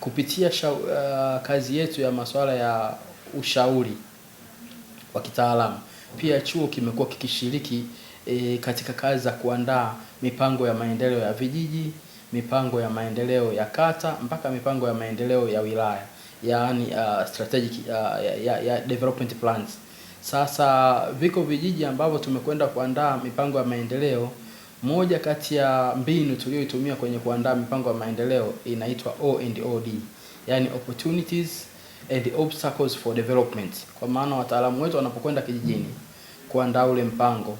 Kupitia kazi yetu ya masuala ya ushauri wa kitaalamu, pia chuo kimekuwa kikishiriki katika kazi za kuandaa mipango ya maendeleo ya vijiji, mipango ya maendeleo ya kata, mpaka mipango ya maendeleo ya wilaya, yaani strategic ya development plans. Sasa viko vijiji ambavyo tumekwenda kuandaa mipango ya maendeleo. Moja kati ya mbinu tuliyoitumia kwenye kuandaa mipango ya maendeleo inaitwa O&OD, yani opportunities and obstacles for development. Kwa maana wataalamu wetu wanapokwenda kijijini kuandaa ule mpango,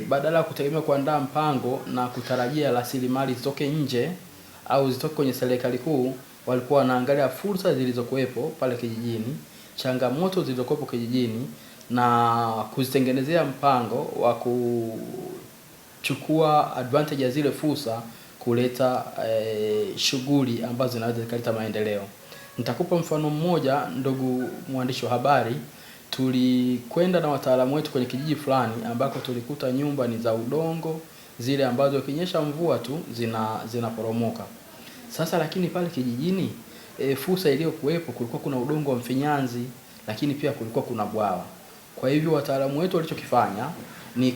badala ya kutegemea kuandaa mpango na kutarajia rasilimali zitoke nje au zitoke kwenye serikali kuu, walikuwa wanaangalia fursa zilizokuwepo pale kijijini, changamoto zilizokuwepo kijijini, na kuzitengenezea mpango wa kuchukua advantage ya zile fursa kuleta shughuli ambazo zinaweza zikaleta maendeleo. Nitakupa mfano mmoja, ndugu mwandishi wa habari. Tulikwenda na wataalamu wetu kwenye kijiji fulani ambako tulikuta nyumba ni za udongo, zile ambazo ikinyesha mvua tu zinaporomoka. Sasa lakini pale kijijini fursa iliyokuwepo, kulikuwa kuna udongo wa mfinyanzi, lakini pia kulikuwa kuna bwawa. Kwa hivyo wataalamu wetu walichokifanya ni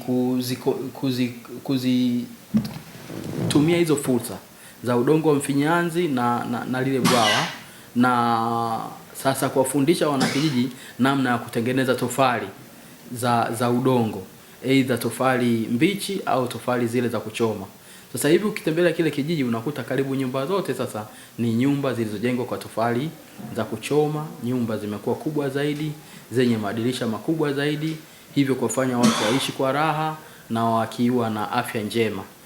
kuzitumia hizo fursa za udongo wa mfinyanzi na lile bwawa, na sasa kuwafundisha wanakijiji namna ya kutengeneza tofali za udongo, aidha tofali mbichi au tofali zile za kuchoma. Sasa hivi ukitembelea kile kijiji unakuta karibu nyumba zote sasa ni nyumba zilizojengwa kwa tofali za kuchoma. Nyumba zimekuwa kubwa zaidi, zenye madirisha makubwa zaidi, hivyo kufanya watu waishi kwa raha na wakiwa na afya njema.